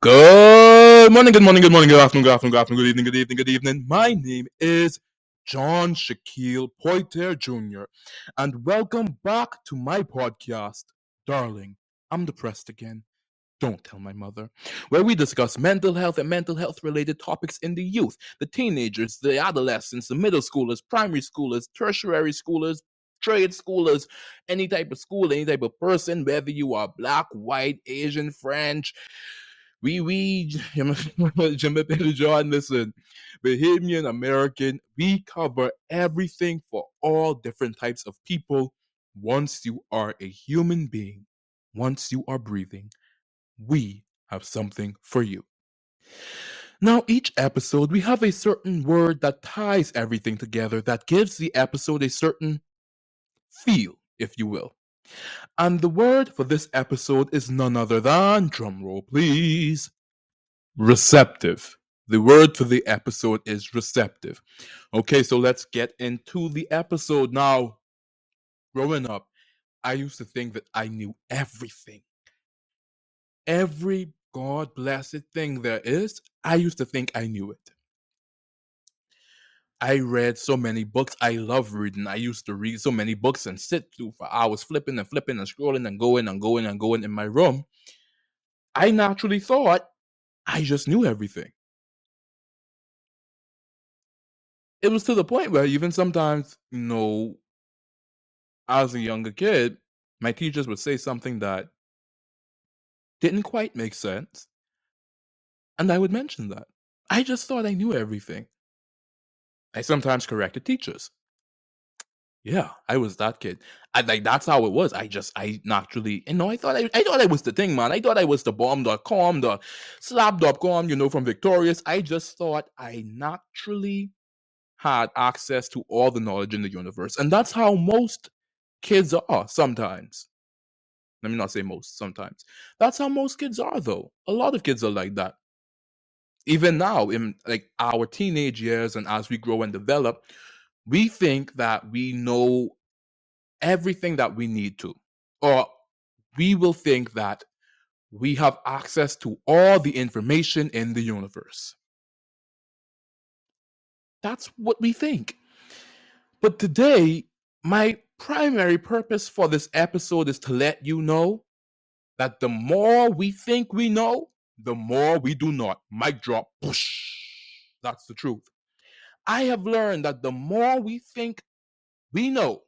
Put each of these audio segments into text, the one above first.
Good morning, good morning, good morning, good afternoon, good afternoon, good afternoon, good evening, good evening, good evening. My name is John Shaquille Poitier Jr. And welcome back to my podcast. Darling, I'm depressed again. Don't tell my mother. Where we discuss mental health and mental health related topics in the youth, the teenagers, the adolescents, the middle schoolers, primary schoolers, tertiary schoolers, trade schoolers, any type of school, any type of person, whether you are black, white, Asian, French, Jimmy John, listen, Bahamian American, we cover everything for all different types of people. Once you are a human being, once you are breathing, we have something for you. Now, each episode, we have a certain word that ties everything together, that gives the episode a certain feel, if you will. And the word for this episode is none other than, drumroll please, receptive. The word for the episode is receptive. Okay, so let's get into the episode now. Growing up, I used to think that I knew everything. Every God blessed thing there is, I used to think I knew it. I read so many books. I love reading. I used to read so many books and sit through for hours, flipping and flipping and scrolling and going and going and going in my room. I naturally thought I just knew everything. It was to the point where even sometimes, as a younger kid, my teachers would say something that didn't quite make sense, and I would mention that. I just thought I knew everything. I sometimes corrected teachers. Yeah, I was that kid. That's how it was. I naturally, I thought I was the thing, man. I thought I was the bomb.com, the slap.com, from Victorious. I just thought I naturally had access to all the knowledge in the universe. And that's how most kids are sometimes. Let me not say most, sometimes. That's how most kids are, though. A lot of kids are like that. Even now, in like our teenage years and as we grow and develop, we think that we know everything that we need to. Or we will think that we have access to all the information in the universe. That's what we think. But today, my primary purpose for this episode is to let you know that the more we think we know, the more we do not. Mic drop. Push. That's the truth. I have learned that the more we think we know,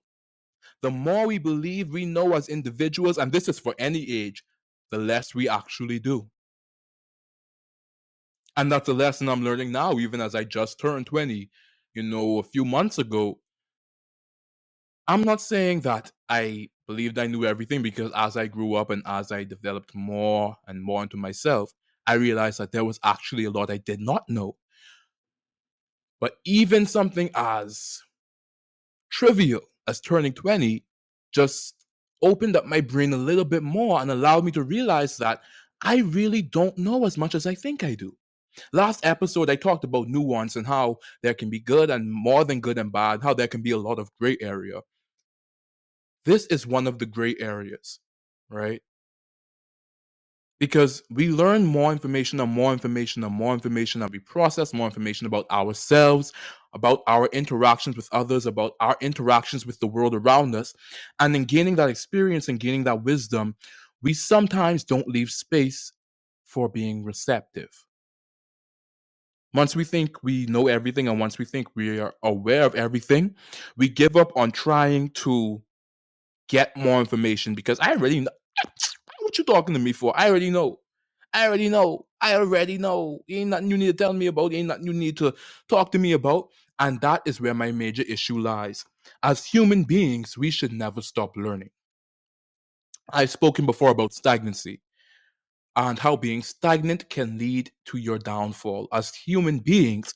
the more we believe we know as individuals, and this is for any age, the less we actually do. And that's a lesson I'm learning now, even as I just turned 20. A few months ago, I'm not saying that I believed I knew everything, because as I grew up and as I developed more and more into myself, I realized that there was actually a lot I did not know. But even something as trivial as turning 20 just opened up my brain a little bit more and allowed me to realize that I really don't know as much as I think I do. Last episode, I talked about nuance and how there can be good and more than good and bad, how there can be a lot of gray area. This is one of the gray areas, right? Because we learn more information and more information and more information, and we process more information about ourselves, about our interactions with others, about our interactions with the world around us. And in gaining that experience and gaining that wisdom, we sometimes don't leave space for being receptive. Once we think we know everything and once we think we are aware of everything, we give up on trying to get more information, because I already know. What you talking to me for? I already know. I already know. I already know. Ain't nothing you need to tell me about. Ain't nothing you need to talk to me about. And that is where my major issue lies. As human beings, we should never stop learning. I've spoken before about stagnancy and how being stagnant can lead to your downfall. As human beings,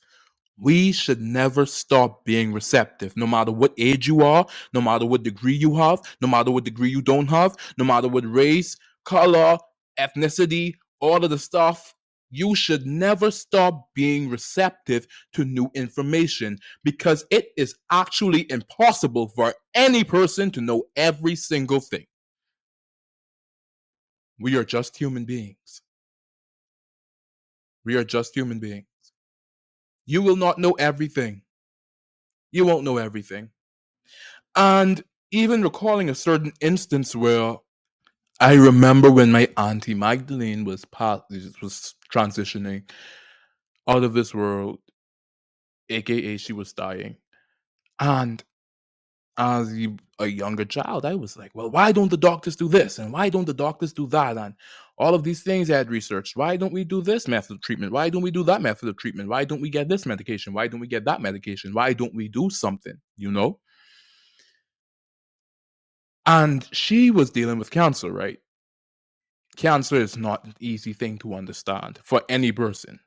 we should never stop being receptive, no matter what age you are, no matter what degree you have, no matter what degree you don't have, no matter what race, color, ethnicity, all of the stuff. You should never stop being receptive to new information, because it is actually impossible for any person to know every single thing. We are just human beings. We are just human beings. You will not know everything. You won't know everything. And even recalling a certain instance where I remember when my auntie Magdalene was transitioning out of this world, aka she was dying. And as a younger child, I was like, well, why don't the doctors do this? And why don't the doctors do that? And all of these things I had researched. Why don't we do this method of treatment? Why don't we do that method of treatment? Why don't we get this medication? Why don't we get that medication? Why don't we do something? You know? And she was dealing with cancer, right? Cancer is not an easy thing to understand for any person.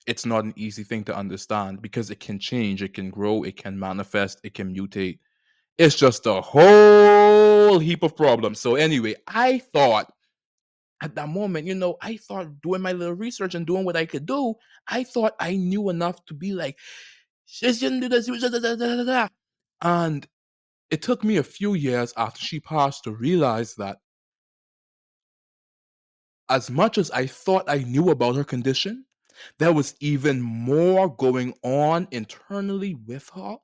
It's not an easy thing to understand because it can change, it can grow, it can manifest, it can mutate. It's just a whole heap of problems. So anyway, I thought at that moment, I thought doing my little research and doing what I could do, I thought I knew enough to be like, she shouldn't do this. And it took me a few years after she passed to realize that as much as I thought I knew about her condition, there was even more going on internally with her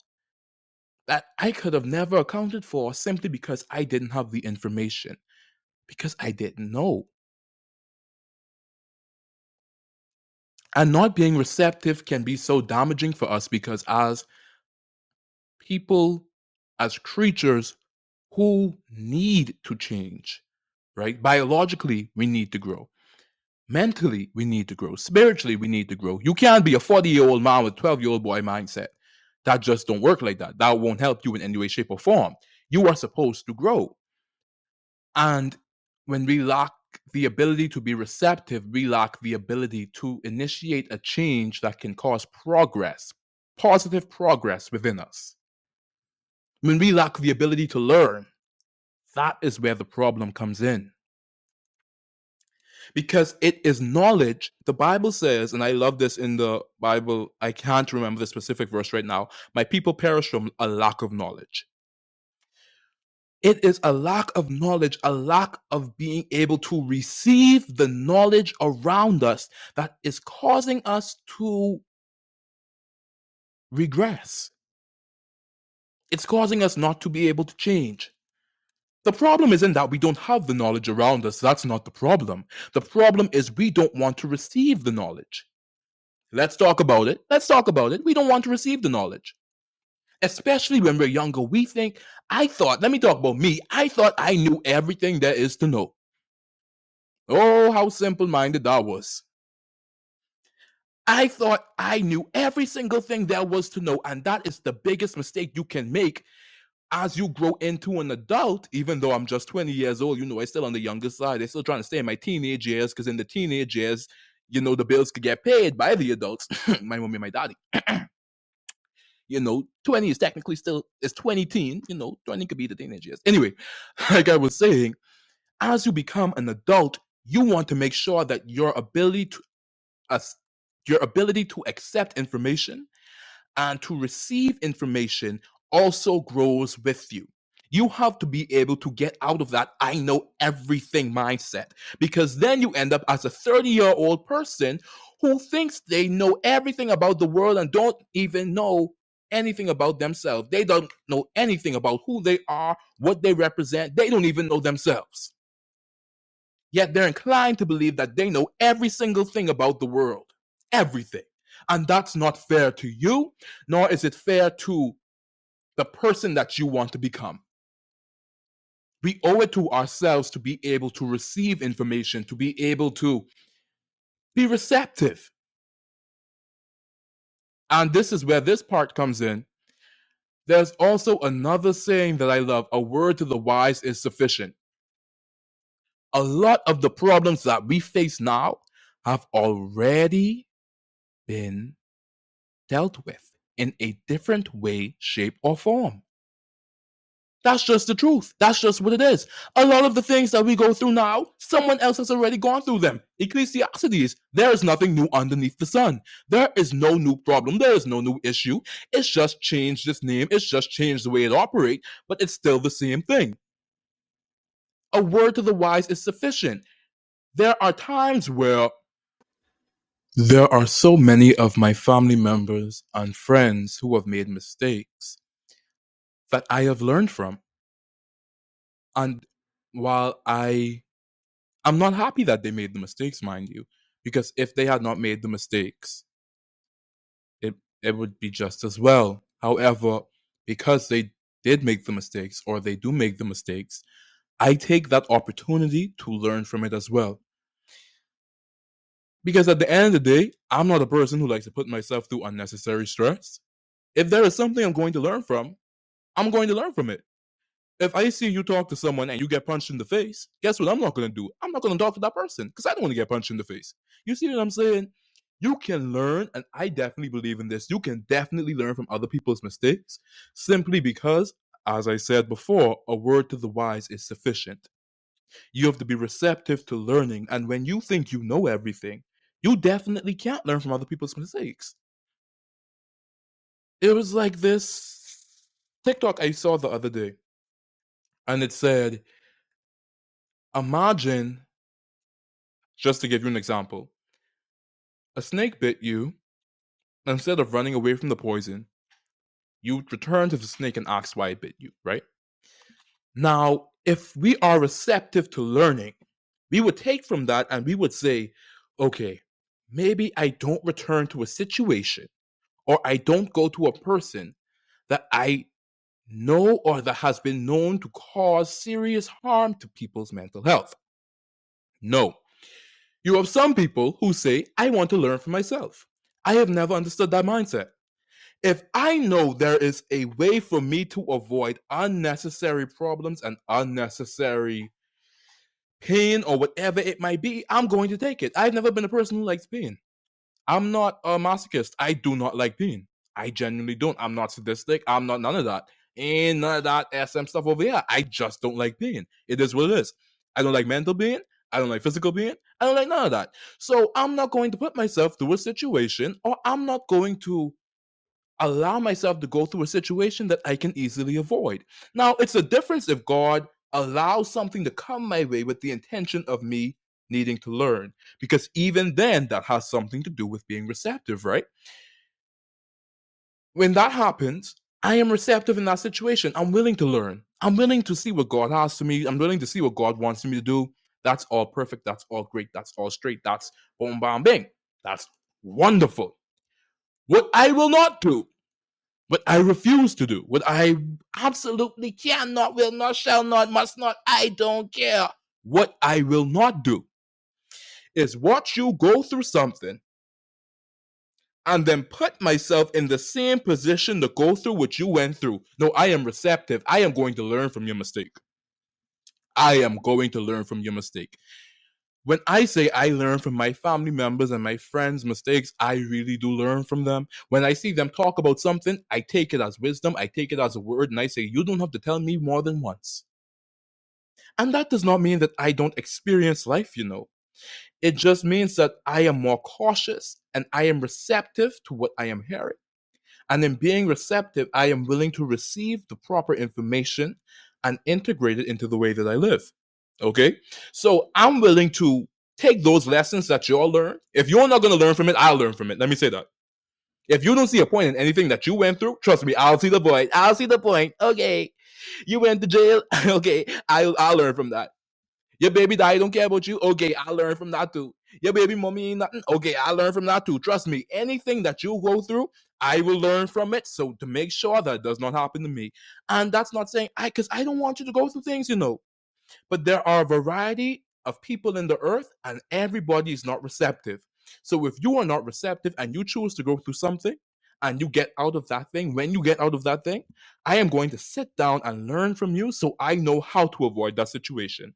that I could have never accounted for simply because I didn't have the information, because I didn't know. And not being receptive can be so damaging for us because, as people, as creatures who need to change, right? Biologically, we need to grow. Mentally, we need to grow. Spiritually, we need to grow. You can't be a 40-year-old man with a 12-year-old boy mindset. That just don't work like that. That won't help you in any way, shape, or form. You are supposed to grow. And when we lack the ability to be receptive, we lack the ability to initiate a change that can cause progress, positive progress within us. When we lack the ability to learn, that is where the problem comes in. Because it is knowledge. The Bible says, and I love this in the Bible, I can't remember the specific verse right now. My people perish from a lack of knowledge. It is a lack of knowledge, a lack of being able to receive the knowledge around us that is causing us to regress. It's causing us not to be able to change. The problem isn't that we don't have the knowledge around us. That's not the problem. The problem is we don't want to receive the knowledge. Let's talk about it. Let's talk about it. We don't want to receive the knowledge. Especially when we're younger, we think, let me talk about me. I thought I knew everything there is to know. Oh, how simple minded that was. I thought I knew every single thing there was to know. And that is the biggest mistake you can make as you grow into an adult. Even though I'm just 20 years old, I'm still on the younger side. I'm still trying to stay in my teenage years because in the teenage years, the bills could get paid by the adults, my mommy and my daddy. 20 is technically still, it's 20 teen, 20 could be the teenage years. Anyway, like I was saying, as you become an adult, you want to make sure that your ability to accept information and to receive information also grows with you. You have to be able to get out of that I know everything mindset, because then you end up as a 30-year-old person who thinks they know everything about the world and don't even know anything about themselves. They don't know anything about who they are, what they represent. They don't even know themselves. Yet they're inclined to believe that they know every single thing about the world. Everything. And that's not fair to you, nor is it fair to the person that you want to become. We owe it to ourselves to be able to receive information, to be able to be receptive. And this is where this part comes in. There's also another saying that I love: a word to the wise is sufficient. A lot of the problems that we face now have already been dealt with in a different way, shape, or form. That's just the truth. That's just what it is. A lot of the things that we go through now, someone else has already gone through them. Ecclesiastes, there is nothing new underneath the sun. There is no new problem. There is no new issue. It's just changed its name. It's just changed the way it operates, but it's still the same thing. A word to the wise is sufficient. There are times where There are so many of my family members and friends who have made mistakes that I have learned from. And while I'm not happy that they made the mistakes, mind you, because if they had not made the mistakes, it it would be just as well. However, because they did make the mistakes or they do make the mistakes, I take that opportunity to learn from it as well. Because at the end of the day, I'm not a person who likes to put myself through unnecessary stress. If there is something I'm going to learn from, I'm going to learn from it. If I see you talk to someone and you get punched in the face, guess what I'm not going to do? I'm not going to talk to that person because I don't want to get punched in the face. You see what I'm saying? You can learn, and I definitely believe in this. You can definitely learn from other people's mistakes simply because, as I said before, a word to the wise is sufficient. You have to be receptive to learning, and when you think you know everything, you definitely can't learn from other people's mistakes. It was like this TikTok I saw the other day, and it said, imagine, just to give you an example, a snake bit you. Instead of running away from the poison, you return to the snake and ask why it bit you, right? Now, if we are receptive to learning, we would take from that and we would say, okay, maybe I don't return to a situation or I don't go to a person that I know or that has been known to cause serious harm to people's mental health. No. You have some people who say, I want to learn for myself. I have never understood that mindset. If I know there is a way for me to avoid unnecessary problems and unnecessary pain or whatever it might be, I'm going to take it. I've never been a person who likes pain. I'm not a masochist. I do not like pain. I genuinely don't. I'm not sadistic. I'm not none of that. Ain't none of that SM stuff over here. I just don't like pain. It is what it is. I don't like mental pain. I don't like physical pain. I don't like none of that. So I'm not going to put myself through a situation, or I'm not going to allow myself to go through a situation that I can easily avoid. Now, it's a difference if God allows something to come my way with the intention of me needing to learn, because even then, that has something to do with being receptive, right? When that happens, I am receptive in that situation. I'm willing to learn. I'm willing to see what God has for me. I'm willing to see what God wants me to do. That's all perfect. That's all great. That's all straight. That's boom, bam, bing. That's wonderful. What I will not do, what I refuse to do, what I absolutely cannot, will not, shall not, must not, I don't care. What I will not do is watch you go through something and then put myself in the same position to go through what you went through. No, I am receptive. I am going to learn from your mistake. I am going to learn from your mistake. When I say I learn from my family members and my friends' mistakes, I really do learn from them. When I see them talk about something, I take it as wisdom, I take it as a word, and I say, you don't have to tell me more than once. And that does not mean that I don't experience life, you know. It just means that I am more cautious and I am receptive to what I am hearing. And in being receptive, I am willing to receive the proper information and integrate it into the way that I live. Okay? So I'm willing to take those lessons that you all learn. If you're not going to learn from it, I'll learn from it. Let me say that. If you don't see a point in anything that you went through, trust me, I'll see the point. I'll see the point. Okay. You went to jail. Okay. I'll learn from that. Your baby died, don't care about you. Okay, I'll learn from that too. Your baby mommy ain't nothing. Okay, I'll learn from that too. Trust me, anything that you go through, I will learn from it. So to make sure that does not happen to me. And that's not saying because I don't want you to go through things, you know. But there are a variety of people in the earth, and everybody is not receptive. So if you are not receptive and you choose to go through something and you get out of that thing, when you get out of that thing, I am going to sit down and learn from you so I know how to avoid that situation.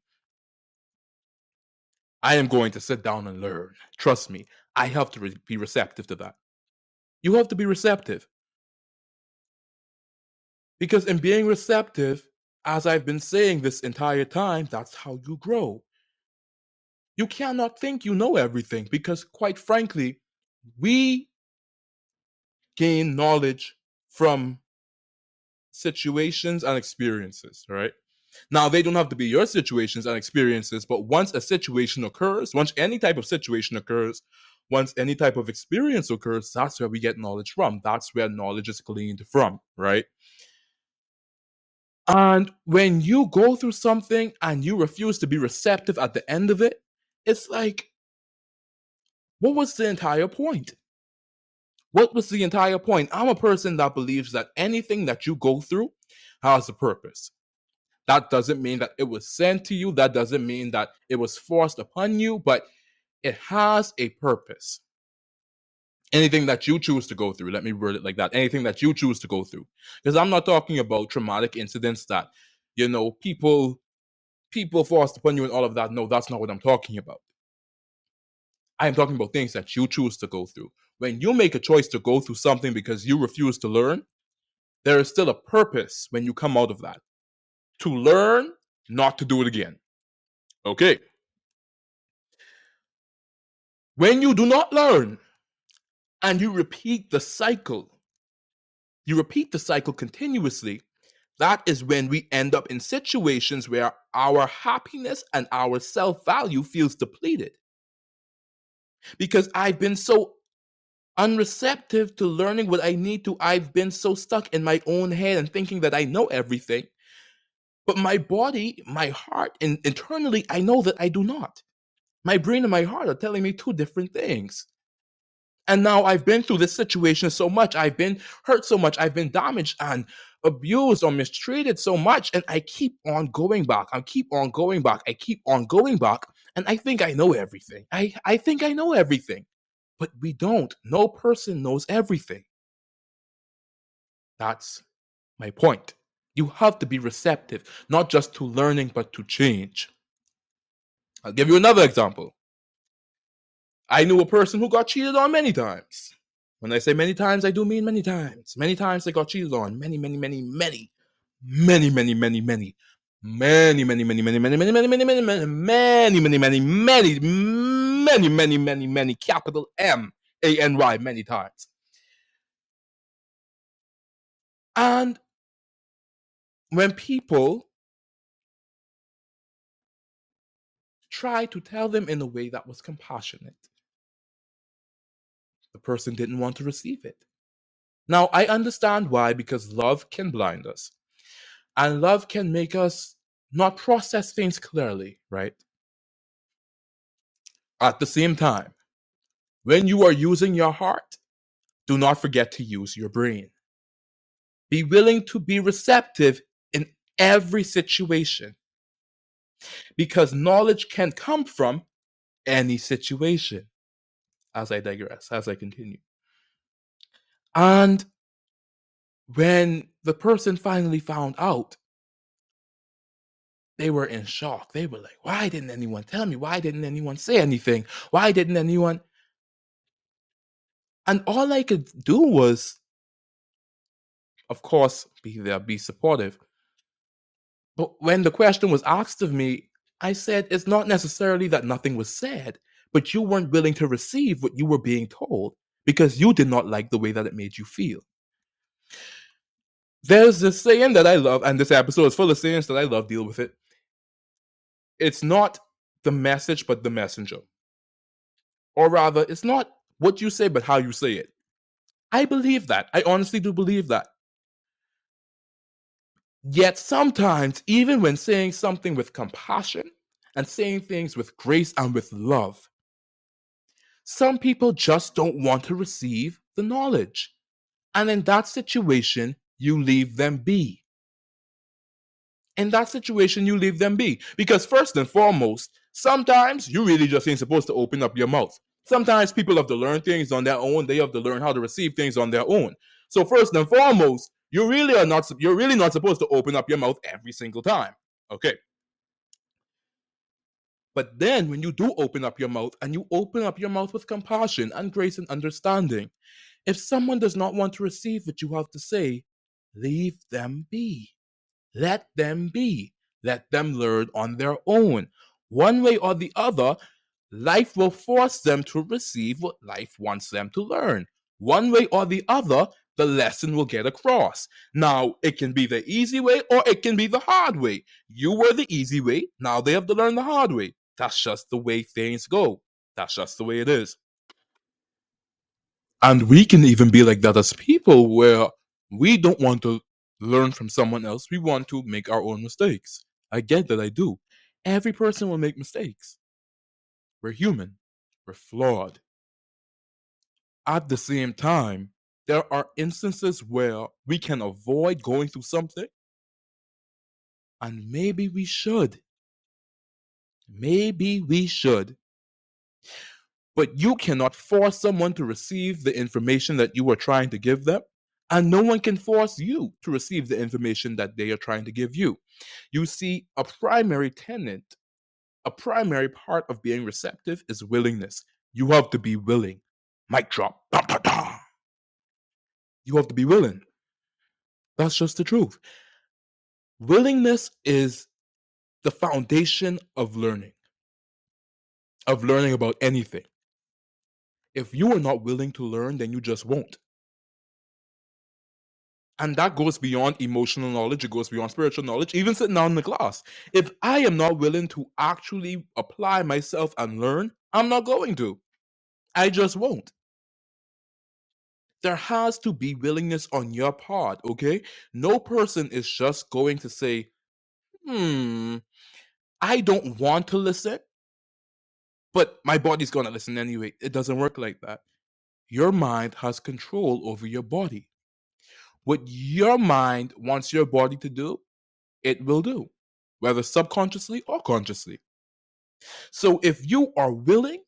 I am going to sit down and learn. Trust me, I have to be receptive to that. You have to be receptive because in being receptive, as I've been saying this entire time, that's how you grow. You cannot think you know everything because, quite frankly, we gain knowledge from situations and experiences, right? Now, they don't have to be your situations and experiences, but once a situation occurs, once any type of situation occurs, Once any type of experience occurs, that's where we get knowledge from. That's where knowledge is gleaned from, right? And when you go through something and you refuse to be receptive at the end of it, it's like, what was the entire point? What was the entire point? I'm a person that believes that anything that you go through has a purpose. That doesn't mean that it was sent to you. That doesn't mean that it was forced upon you, but it has a purpose. Anything that you choose to go through, let me word it like that. Anything that you choose to go through. Because I'm not talking about traumatic incidents that, people forced upon you and all of that. No, that's not what I'm talking about. I am talking about things that you choose to go through. When you make a choice to go through something because you refuse to learn, there is still a purpose when you come out of that. To learn, not to do it again. Okay. When you do not learn and you repeat the cycle continuously, that is when we end up in situations where our happiness and our self value feels depleted. Because I've been so unreceptive to learning what I need to. I've been so stuck in my own head and thinking that I know everything. But my body, my heart, and internally, I know that I do not. My brain and my heart are telling me two different things. And now I've been through this situation so much. I've been hurt so much. I've been damaged and abused or mistreated so much. And I keep on going back. I keep on going back. I keep on going back. And I think I know everything. I think I know everything. But we don't. No person knows everything. That's my point. You have to be receptive, not just to learning, but to change. I'll give you another example. I knew a person who got cheated on many times. When I say many times, I do mean many times. Many times they got cheated on. Many, many, many, many. Many, many, many, many. Many, many, many, many, many, many, many, many, many, many, many, many, many, many, many, many, many, capital MANY, many times. And when people try to tell them in a way that was compassionate, the person didn't want to receive it. Now, I understand why, because love can blind us. And love can make us not process things clearly, right? At the same time, when you are using your heart, do not forget to use your brain. Be willing to be receptive in every situation, because knowledge can come from any situation. As I digress, as I continue. And when the person finally found out, they were in shock. They were like, why didn't anyone tell me? Why didn't anyone say anything? Why didn't anyone? And all I could do was, of course, be there, be supportive. But when the question was asked of me, I said, it's not necessarily that nothing was said, but you weren't willing to receive what you were being told because you did not like the way that it made you feel. There's this saying that I love, and this episode is full of sayings that I love. Deal with it. It's not the message, but the messenger. Or rather, it's not what you say, but how you say it. I believe that. I honestly do believe that. Yet sometimes, even when saying something with compassion and saying things with grace and with love, some people just don't want to receive the knowledge. And in that situation, you leave them be. In that situation, you leave them be. Because first and foremost, sometimes you really just ain't supposed to open up your mouth. Sometimes people have to learn things on their own. They have to learn how to receive things on their own. So first and foremost, you're really not supposed to open up your mouth every single time. Okay. But then when you do open up your mouth, and you open up your mouth with compassion and grace and understanding, if someone does not want to receive what you have to say, leave them be. Let them be. Let them learn on their own. One way or the other, life will force them to receive what life wants them to learn. One way or the other, the lesson will get across. Now, it can be the easy way or it can be the hard way. You were the easy way. Now they have to learn the hard way. That's just the way things go. That's just the way it is. And we can even be like that as people where we don't want to learn from someone else. We want to make our own mistakes. I get that, I do. Every person will make mistakes. We're human. We're flawed. At the same time, there are instances where we can avoid going through something, and maybe we should. Maybe we should. But you cannot force someone to receive the information that you are trying to give them, and no one can force you to receive the information that they are trying to give you. You see, a primary tenet, a primary part of being receptive is willingness. You have to be willing. Mic drop. Dum, dum, dum. You have to be willing. That's just the truth. Willingness is the foundation of learning about anything. If you are not willing to learn, then you just won't. And that goes beyond emotional knowledge, it goes beyond spiritual knowledge, even sitting down in the class. If I am not willing to actually apply myself and learn, I'm not going to. I just won't. There has to be willingness on your part, okay? No person is just going to say, I don't want to listen, but my body's gonna listen anyway. It doesn't work like that. Your mind has control over your body. What your mind wants your body to do, it will do, whether subconsciously or consciously. So if you are willing,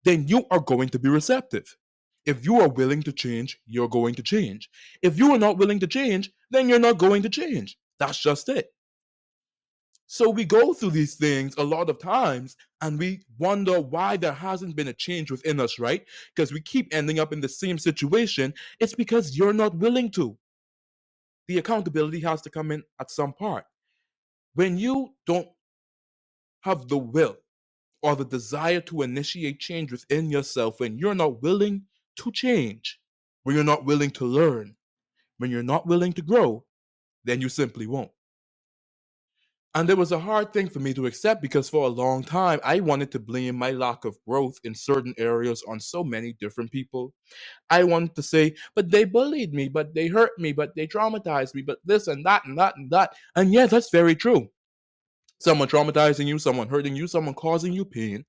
then you are going to be receptive. If you are willing to change, you're going to change. If you are not willing to change, then you're not going to change. That's just it. So we go through these things a lot of times and we wonder why there hasn't been a change within us, right? Because we keep ending up in the same situation. It's because you're not willing to. The accountability has to come in at some part. When you don't have the will or the desire to initiate change within yourself, when you're not willing to change, when you're not willing to learn, when you're not willing to grow, then you simply won't. And it was a hard thing for me to accept because for a long time, I wanted to blame my lack of growth in certain areas on so many different people. I wanted to say, but they bullied me, but they hurt me, but they traumatized me, but this and that and that and that. And yeah, that's very true. Someone traumatizing you, someone hurting you, someone causing you pain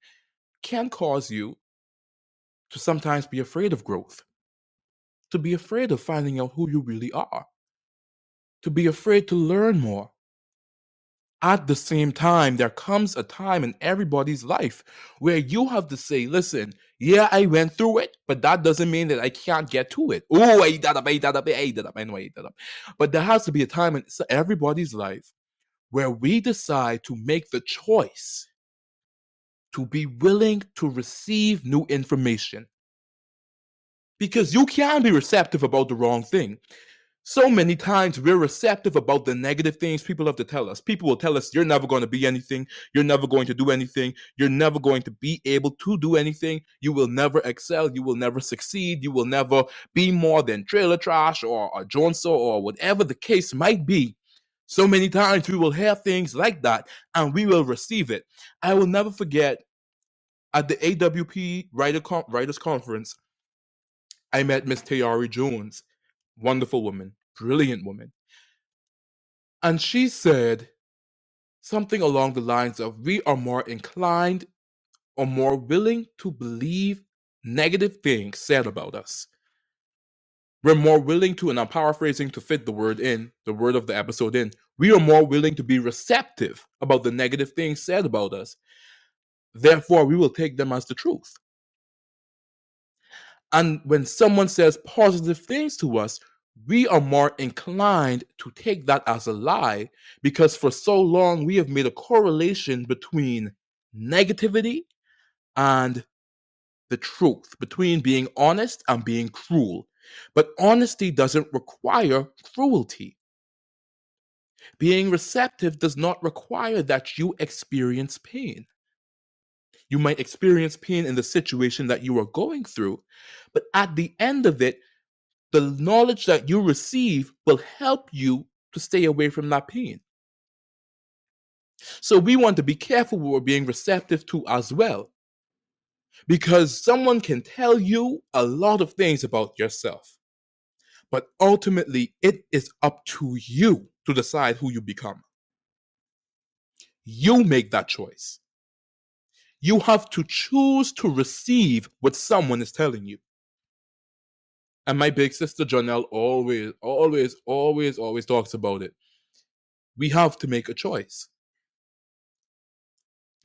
can cause you to sometimes be afraid of growth, to be afraid of finding out who you really are, to be afraid to learn more. At the same time, there comes a time in everybody's life where you have to say, listen, yeah, I went through it, but that doesn't mean that I can't get to it. Oh, I ate that up, I ate that up, I ate that up, I know I ate that up. But there has to be a time in everybody's life where we decide to make the choice to be willing to receive new information. Because you can be receptive about the wrong thing. So many times we're receptive about the negative things people have to tell us. People will tell us, you're never going to be anything. You're never going to do anything. You're never going to be able to do anything. You will never excel. You will never succeed. You will never be more than trailer trash or a Joneso or whatever the case might be. So many times we will hear things like that and we will receive it. I will never forget at the AWP Writers Conference, I met Miss Tayari Jones, wonderful woman, brilliant woman. And she said something along the lines of, we are more inclined or more willing to believe negative things said about us. We're more willing to, and I'm paraphrasing to fit the word of the episode in, we are more willing to be receptive about the negative things said about us. Therefore, we will take them as the truth. And when someone says positive things to us, we are more inclined to take that as a lie because for so long we have made a correlation between negativity and the truth, between being honest and being cruel. But honesty doesn't require cruelty. Being receptive does not require that you experience pain. You might experience pain in the situation that you are going through, but at the end of it, the knowledge that you receive will help you to stay away from that pain. So we want to be careful what we're being receptive to as well. Because someone can tell you a lot of things about yourself, but ultimately it is up to you to decide who you become. You make that choice. You have to choose to receive what someone is telling you. And my big sister Janelle always talks about it. We have to make a choice.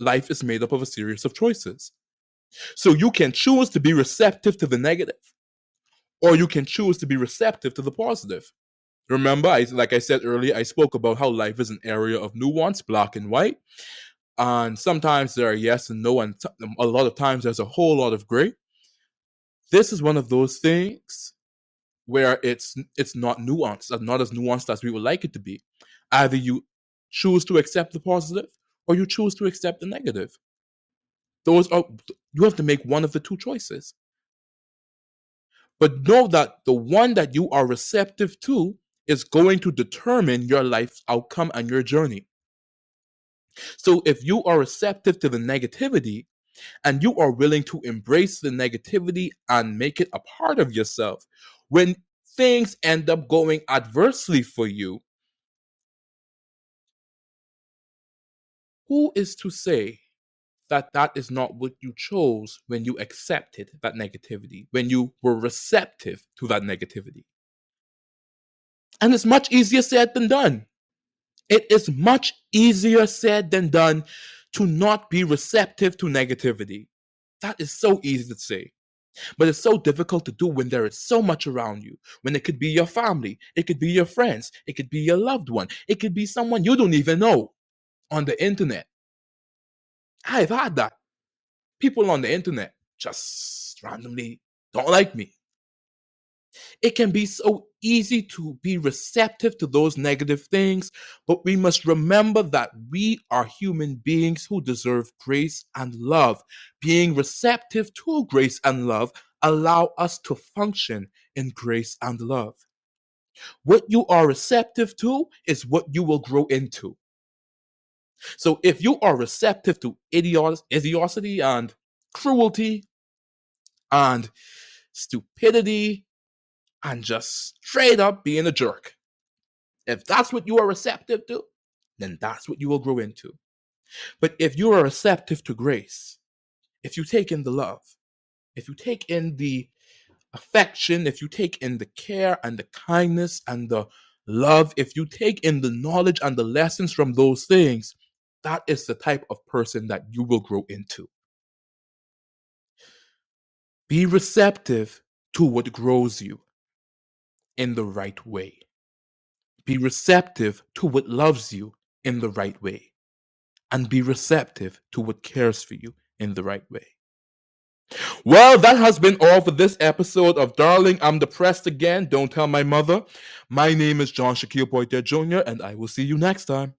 Life is made up of a series of choices. So you can choose to be receptive to the negative, or you can choose to be receptive to the positive. Remember, like I said earlier, I spoke about how life is an area of nuance, black and white. And sometimes there are yes and no, and a lot of times there's a whole lot of gray. This is one of those things where it's not nuanced, not as nuanced as we would like it to be. Either you choose to accept the positive or you choose to accept the negative. Those are You have to make one of the two choices. But know that the one that you are receptive to is going to determine your life's outcome and your journey. So if you are receptive to the negativity and you are willing to embrace the negativity and make it a part of yourself, when things end up going adversely for you, who is to say that that is not what you chose when you accepted that negativity, when you were receptive to that negativity? And it's much easier said than done. It is much easier said than done to not be receptive to negativity. That is so easy to say. But it's so difficult to do when there is so much around you. When it could be your family, it could be your friends, it could be your loved one, it could be someone you don't even know on the internet. I've had that. People on the internet just randomly don't like me. It can be so easy to be receptive to those negative things, but we must remember that we are human beings who deserve grace and love. Being receptive to grace and love allow us to function in grace and love. What you are receptive to is what you will grow into. So if you are receptive to idiocy and cruelty and stupidity and just straight up being a jerk, if that's what you are receptive to, then that's what you will grow into. But if you are receptive to grace, if you take in the love, if you take in the affection, if you take in the care and the kindness and the love, if you take in the knowledge and the lessons from those things, that is the type of person that you will grow into. Be receptive to what grows you in the right way. Be receptive to what loves you in the right way. And be receptive to what cares for you in the right way. Well, that has been all for this episode of Darling, I'm Depressed Again. Don't Tell My Mother. My name is John Shaquille Poitier Jr., and I will see you next time.